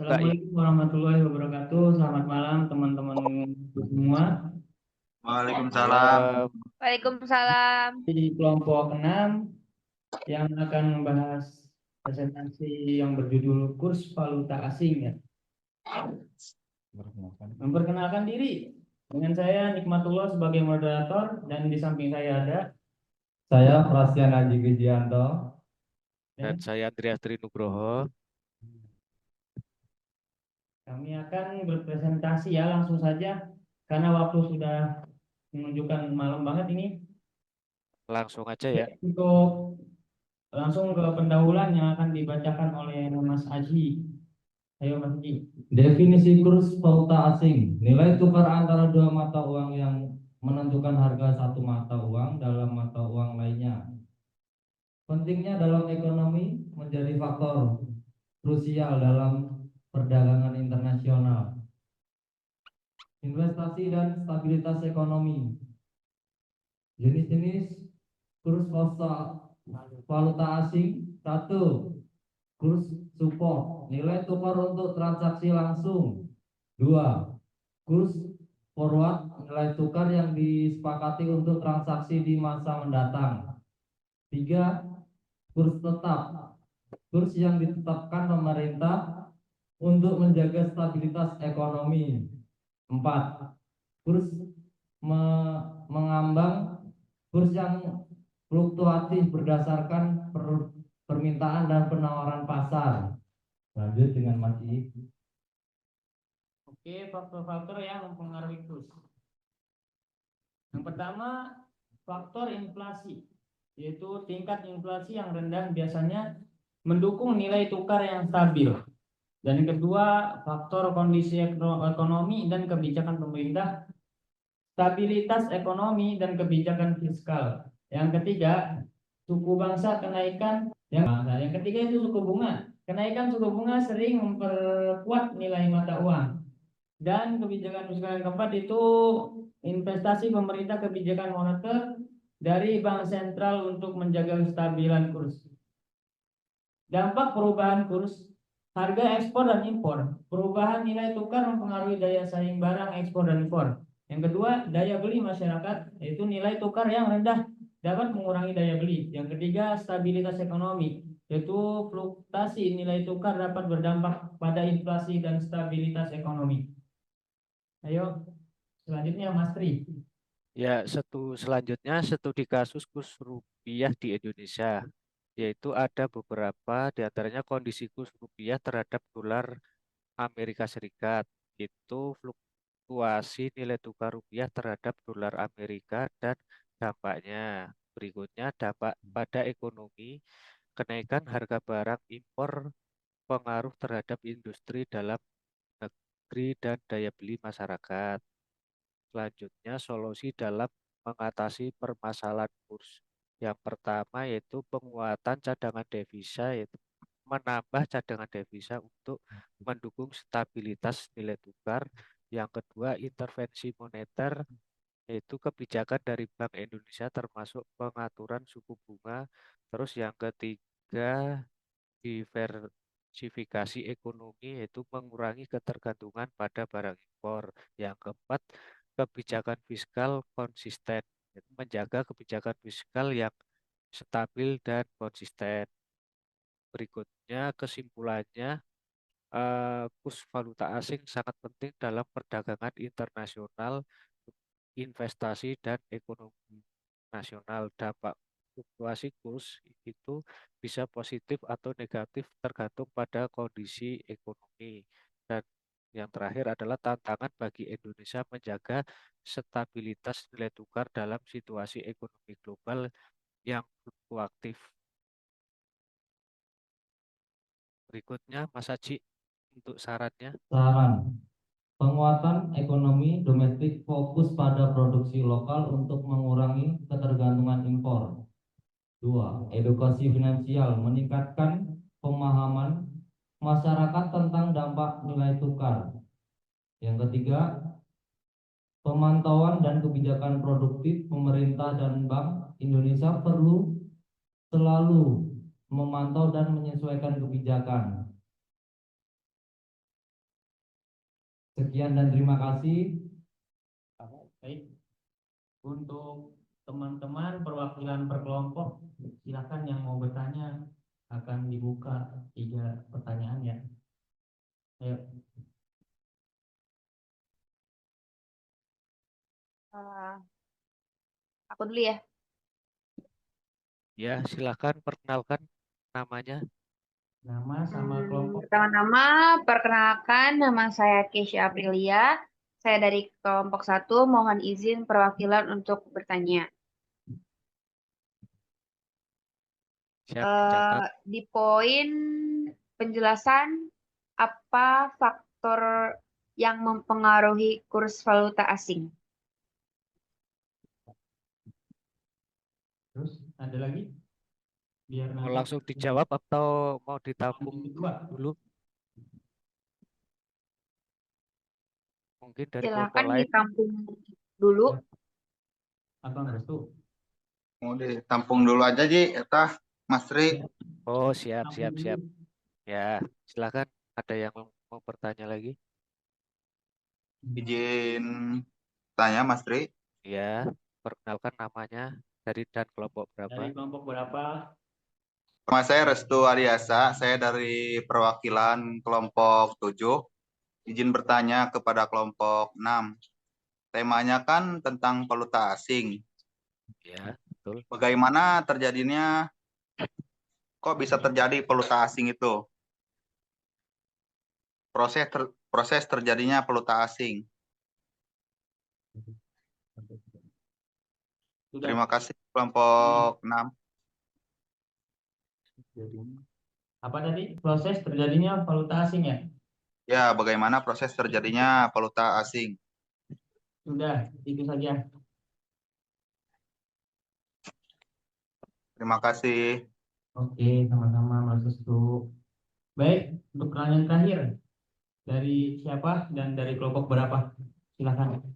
Kak. Assalamualaikum warahmatullahi wabarakatuh. Selamat malam teman-teman semua. Waalaikumsalam. Malam. Waalaikumsalam. Di kelompok 6 yang akan membahas presentasi yang berjudul Kurs Valuta Asing ya. Memperkenalkan diri. Dengan saya Nikmatullah sebagai moderator dan di samping saya ada Saya Prasyan Aji Widianto. Dan saya Andreas Trinugroho. Kami akan berpresentasi ya langsung saja karena waktu sudah menunjukkan malam banget ini. Langsung aja ya. Untuk langsung ke pendahuluan yang akan dibacakan oleh Mas Aji. Ayo Mas Aji. Definisi kurs valuta asing, nilai tukar antara dua mata uang yang menentukan harga satu mata uang dalam mata uang lainnya. Pentingnya dalam ekonomi menjadi faktor krusial dalam perdagangan internasional. Investasi dan stabilitas ekonomi. Jenis-jenis kurs valuta asing. 1. Kurs support, nilai tukar untuk transaksi langsung. 2. Kurs forward, nilai tukar yang disepakati untuk transaksi di masa mendatang. 3. Kurs tetap, kurs yang ditetapkan pemerintah untuk menjaga stabilitas ekonomi. 4. Kurs mengambang, kurs yang fluktuatif berdasarkan permintaan dan penawaran pasar. Lanjut dengan Mas I. Oke, faktor-faktor yang mempengaruhi kurs. Yang pertama, faktor inflasi, yaitu tingkat inflasi yang rendah biasanya mendukung nilai tukar yang stabil. Dan yang kedua, faktor kondisi ekonomi dan kebijakan pemerintah, stabilitas ekonomi dan kebijakan fiskal. Yang ketiga, suku bangsa kenaikan. Yang ketiga itu suku bunga. Kenaikan suku bunga sering memperkuat nilai mata uang. Dan kebijakan fiskal yang keempat itu investasi pemerintah kebijakan moneter dari bank sentral untuk menjaga kestabilan kurs. Dampak perubahan kurs, harga ekspor dan impor. Perubahan nilai tukar mempengaruhi daya saing barang ekspor dan impor. Yang kedua, daya beli masyarakat, yaitu nilai tukar yang rendah dapat mengurangi daya beli. Yang ketiga, stabilitas ekonomi, yaitu fluktuasi nilai tukar dapat berdampak pada inflasi dan stabilitas ekonomi. Ayo, selanjutnya Mas Tri. Ya, selanjutnya studi kasus kurs rupiah di Indonesia, yaitu ada beberapa diantaranya kondisi kurs rupiah terhadap dolar Amerika Serikat. Itu fluktuasi nilai tukar rupiah terhadap dolar Amerika dan dampaknya. Berikutnya dampak pada ekonomi, kenaikan harga barang impor, pengaruh terhadap industri dalam negeri dan daya beli masyarakat. Selanjutnya, solusi dalam mengatasi permasalahan kurs. Yang pertama yaitu penguatan cadangan devisa, yaitu menambah cadangan devisa untuk mendukung stabilitas nilai tukar. Yang kedua, intervensi moneter, yaitu kebijakan dari Bank Indonesia termasuk pengaturan suku bunga. Terus yang ketiga, diversifikasi ekonomi, yaitu mengurangi ketergantungan pada barang impor. Yang keempat, kebijakan fiskal konsisten, yaitu menjaga kebijakan fiskal yang stabil dan konsisten. Berikutnya kesimpulannya, kurs valuta asing sangat penting dalam perdagangan internasional, investasi, dan ekonomi nasional. Dampak fluktuasi kurs itu bisa positif atau negatif tergantung pada kondisi ekonomi. Dan yang terakhir adalah tantangan bagi Indonesia menjaga stabilitas nilai tukar dalam situasi ekonomi global yang fluktuatif. Berikutnya Mas Haji untuk sarannya. Saran. Penguatan ekonomi domestik fokus pada produksi lokal untuk mengurangi ketergantungan impor. 2. Edukasi finansial meningkatkan pemahaman masyarakat tentang dampak nilai tukar. Yang ketiga, pemantauan dan kebijakan produktif pemerintah dan Bank Indonesia perlu selalu memantau dan menyesuaikan kebijakan. Sekian dan terima kasih. Baik. Untuk teman-teman perwakilan per kelompok, silakan yang mau bertanya, akan dibuka 3 pertanyaan ya. Ayo. Eh, aku dulu ya. Ya, silakan perkenalkan namanya. Nama sama kelompok. Pertama-tama, perkenalkan nama saya Keisha Aprilia. Saya dari kelompok 1, mohon izin perwakilan untuk bertanya. Siap dicatat. Di poin penjelasan, apa faktor yang mempengaruhi kurs valuta asing? Terus ada lagi? Biar Mau nanti langsung dijawab atau mau ditampung yang kedua. dulu? Mungkin dari kelompok Silakan lain. ditampung dulu. Abang Restu. Mau ditampung dulu aja, Ji. Eta, Mas Tri. Oh, siap, Tampung siap, dulu. siap. Ya, silakan. Ada yang mau bertanya lagi? Izin tanya, Mas Tri. Ya, perkenalkan namanya dari dan kelompok berapa? Dari kelompok berapa? Nama saya Restu Ariasa. Saya dari perwakilan kelompok 7. Izin bertanya kepada kelompok 6. Temanya kan tentang valuta asing. Ya, betul. Bagaimana terjadinya, kok bisa terjadi valuta asing itu? Proses terjadinya valuta asing. Sudah. Terima kasih kelompok 6. Apa tadi? Proses terjadinya valuta asing ya? Ya, bagaimana proses terjadinya valuta asing? Sudah, itu saja. Terima kasih. Oke, sama-sama Mas Restu. Baik, untuk pertanyaan terakhir. Dari siapa dan dari kelompok berapa? Silakan.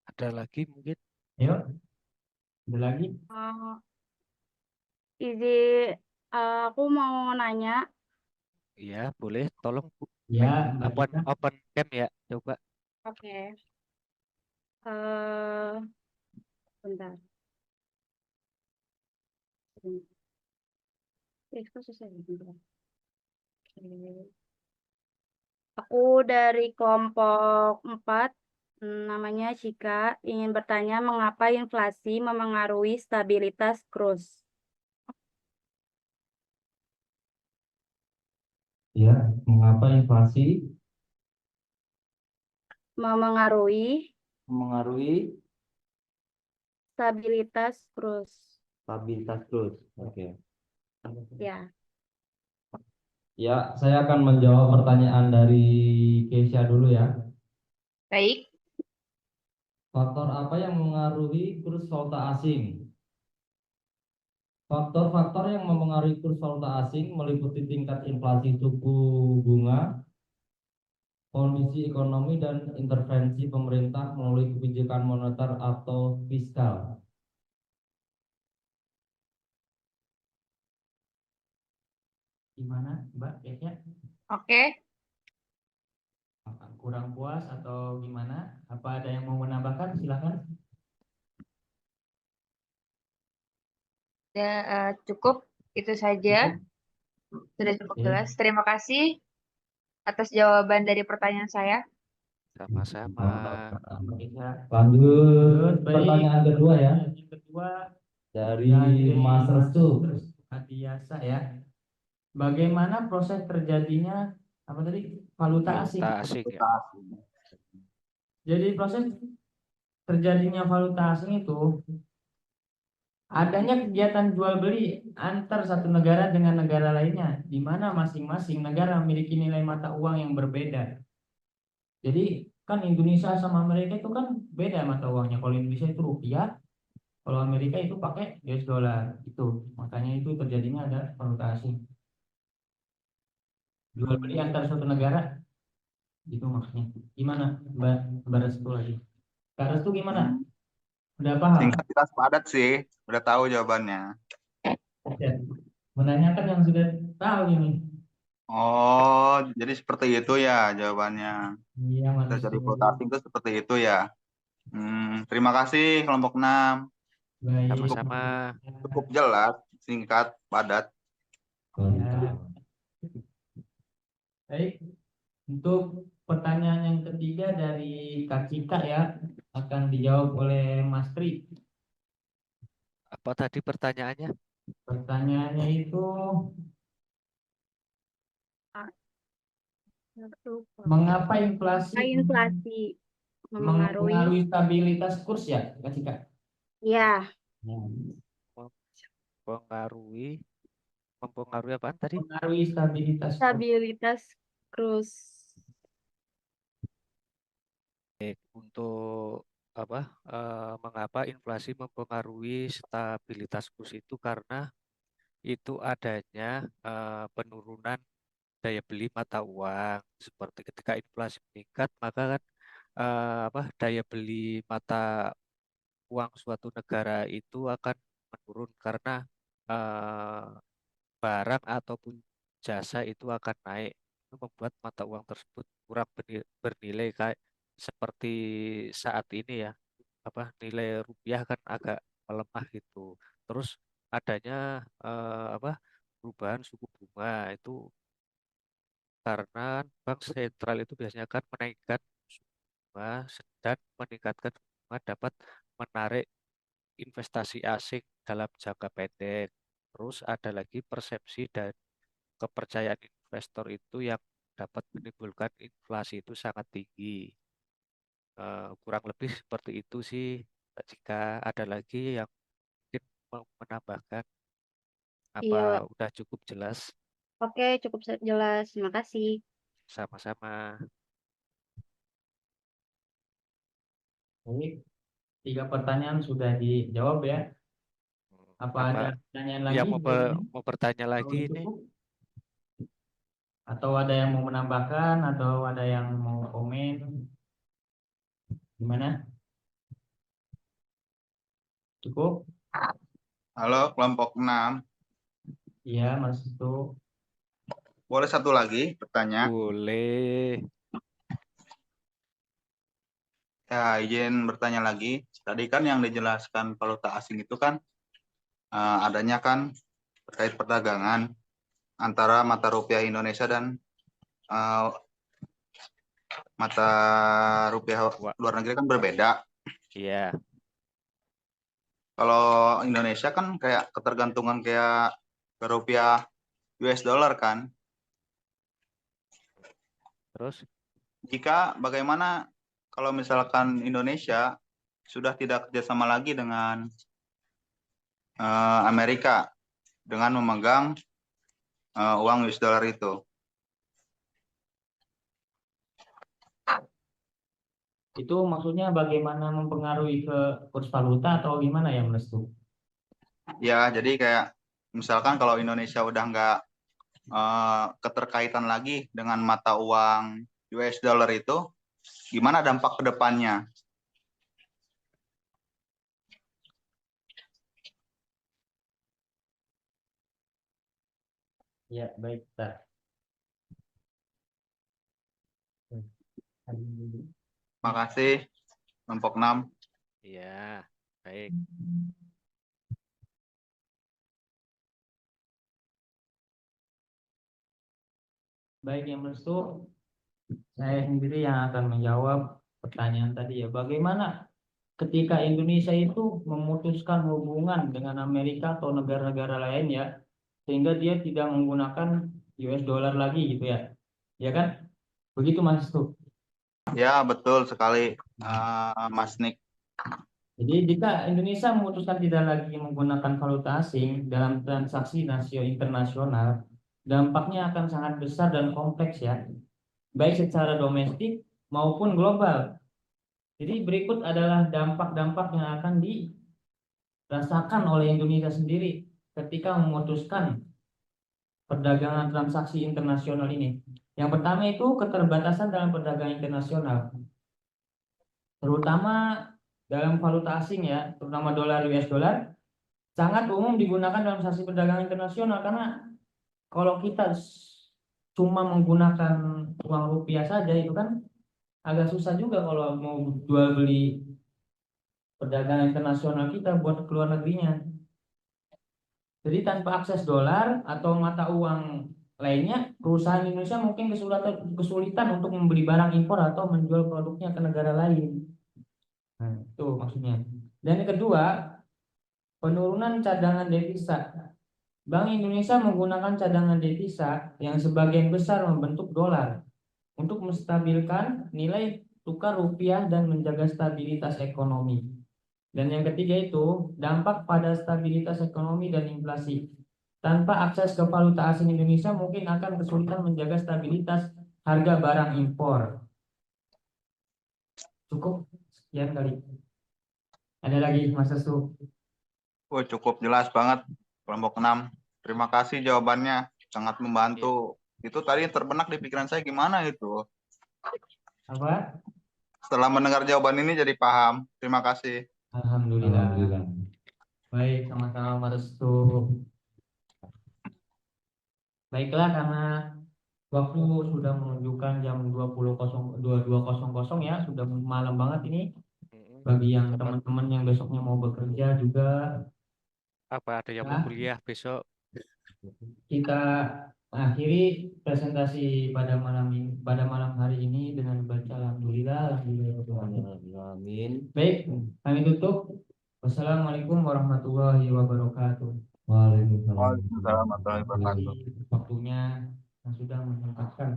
Ada lagi mungkin? Ayo. Ada lagi? Aku mau nanya. Iya, boleh. Tolong Ya, open Mbak. open cam ya, coba. Oke. Eh, Bentar. Bentar. Aku dari kelompok 4, namanya Cika, ingin bertanya mengapa inflasi memengaruhi stabilitas kurs. Ya, mengapa inflasi Memengaruhi memengaruhi stabilitas kurs. stabilitas kurs? Oke. Ya. Ya, saya akan menjawab pertanyaan dari Keisha dulu ya. Baik. Faktor apa yang mengaruhi kurs valuta asing? Faktor-faktor yang mempengaruhi kurs valuta asing meliputi tingkat inflasi suku bunga, kondisi ekonomi, dan intervensi pemerintah melalui kebijakan moneter atau fiskal. Gimana, Mbak? Kayaknya Oke. kurang puas atau gimana? Apa ada yang mau menambahkan? Silakan. Ya, cukup itu saja. Sudah cukup Oke. jelas. Terima kasih atas jawaban dari pertanyaan saya. Sama-sama. Bisa. Lanjut Baik. pertanyaan kedua ya, Yang kedua dari Mas Restu. Adiasa ya. Bagaimana proses terjadinya apa tadi? Valuta asing. Valuta asing ya. Jadi proses terjadinya valuta asing itu adanya kegiatan jual beli antar satu negara dengan negara lainnya, di mana masing-masing negara memiliki nilai mata uang yang berbeda. Jadi kan Indonesia sama Amerika itu kan beda mata uangnya. Kalau Indonesia itu rupiah, kalau Amerika itu pakai US dollar. Itu makanya itu terjadinya ada valuta asing. Jual beli antar suatu negara, itu maksudnya. Gimana, Mbak Restu lagi? Kak Restu gimana? Udah paham? Singkat jelas padat sih. Udah tahu jawabannya. Ya. menanyakan yang sudah tahu ini. Oh, jadi seperti itu ya jawabannya. Iya, Mas Terjadi Wisnu. valuta asing itu seperti itu ya. Terima kasih kelompok 6. Baik. Sama-sama. Cukup jelas, singkat, padat. Ya. Baik. Untuk pertanyaan yang ketiga dari Kak Cika ya, akan dijawab oleh Mas Tri. Apa tadi pertanyaannya? Pertanyaannya itu, mengapa inflasi Inflasi mempengaruhi. mempengaruhi stabilitas kurs ya, Kak Cika? Ya, Mempengaruhi, mempengaruhi apa tadi? Mempengaruhi stabilitas kurs. stabilitas kurs. Untuk apa? Mengapa inflasi mempengaruhi stabilitas kurs itu karena itu adanya penurunan daya beli mata uang. Seperti ketika inflasi meningkat, maka kan daya beli mata uang suatu negara itu akan menurun karena eh, barang ataupun jasa itu akan naik. Itu membuat mata uang tersebut kurang bernilai kayak seperti saat ini ya. Nilai rupiah kan agak melemah gitu. Terus adanya perubahan suku bunga itu karena bank sentral itu biasanya kan menaikkan suku bunga dan meningkatkan suku bunga dapat menarik investasi asing dalam jangka pendek. Terus ada lagi persepsi dan kepercayaan investor itu yang dapat menimbulkan inflasi itu sangat tinggi. Kurang lebih seperti itu sih. Jika ada lagi yang mungkin mau menambahkan, apa Iya, udah cukup jelas? oke, cukup jelas. Terima kasih. Sama-sama. Baik, 3 pertanyaan sudah dijawab ya. Apa ada pertanyaan lagi? Yang mau bertanya Atau lagi udah ini? cukup? Atau ada yang mau menambahkan atau ada yang mau komen? Gimana? Cukup? Halo, kelompok 6. Iya, Mas itu. Boleh satu lagi bertanya? Boleh. Ya, izin bertanya lagi. Tadi kan yang dijelaskan valuta asing itu kan adanya kan terkait perdagangan antara mata rupiah Indonesia dan eh, mata rupiah luar negeri kan berbeda. Iya. Kalau Indonesia kan kayak ketergantungan kayak ke rupiah US dollar kan. Terus? Jika bagaimana kalau misalkan Indonesia sudah tidak kerjasama lagi dengan Amerika dengan memegang uang US dollar itu? Itu maksudnya bagaimana mempengaruhi ke kurs valuta atau gimana ya, Mas itu? Ya, jadi kayak misalkan kalau Indonesia udah nggak keterkaitan lagi dengan mata uang US dollar itu, gimana dampak ke depannya? Ya, baik, Pak. Makasih, kelompok 6. Iya. Baik. Baik, yang Mas itu, saya sendiri yang akan menjawab pertanyaan tadi ya. Bagaimana ketika Indonesia itu memutuskan hubungan dengan Amerika atau negara-negara lain ya, sehingga dia tidak menggunakan US dollar lagi gitu ya. Ya kan? Begitu Mas tuh. Ya, betul sekali, Mas Nik. Jadi jika Indonesia memutuskan tidak lagi menggunakan valuta asing dalam transaksi internasional, dampaknya akan sangat besar dan kompleks ya, baik secara domestik maupun global. Jadi berikut adalah dampak-dampak yang akan dirasakan oleh Indonesia sendiri ketika memutuskan perdagangan transaksi internasional ini. Yang pertama itu keterbatasan dalam perdagangan internasional, terutama dalam valuta asing ya, terutama dolar US dollar. sangat umum digunakan dalam transaksi perdagangan internasional karena kalau kita cuma menggunakan uang rupiah saja itu kan agak susah juga kalau mau jual beli perdagangan internasional kita buat ke luar negerinya. Jadi tanpa akses dolar atau mata uang lainnya, perusahaan Indonesia mungkin kesulitan untuk membeli barang impor atau menjual produknya ke negara lain. Nah, itu maksudnya. Dan yang kedua, penurunan cadangan devisa. Bank Indonesia menggunakan cadangan devisa yang sebagian besar membentuk dolar untuk menstabilkan nilai tukar rupiah dan menjaga stabilitas ekonomi. Dan yang ketiga itu dampak pada stabilitas ekonomi dan inflasi. Tanpa akses ke valuta asing Indonesia mungkin akan kesulitan menjaga stabilitas harga barang impor. Cukup sekian kali. Ada lagi Mas Restu? Oh, cukup jelas banget kelompok 6. Terima kasih jawabannya, sangat membantu. Itu tadi terbenak di pikiran saya gimana itu. Apa? Setelah mendengar jawaban ini jadi paham. Terima kasih. Alhamdulillah. Baik, sama-sama Mas Restu. Baiklah, karena waktu sudah menunjukkan jam 22.00 ya, sudah malam banget ini. Bagi yang teman-teman yang besoknya mau bekerja juga, Apa ada yang mau ya, kuliah besok? kita akhiri presentasi pada malam hari ini dengan baca alhamdulillah, alhamdulillah. Amin. Baik, kami tutup. Wassalamualaikum warahmatullahi wabarakatuh. Waalaikumsalam. Waalaikumsalam warahmatullahi wabarakatuh. Waktunya yang sudah menyempatkan.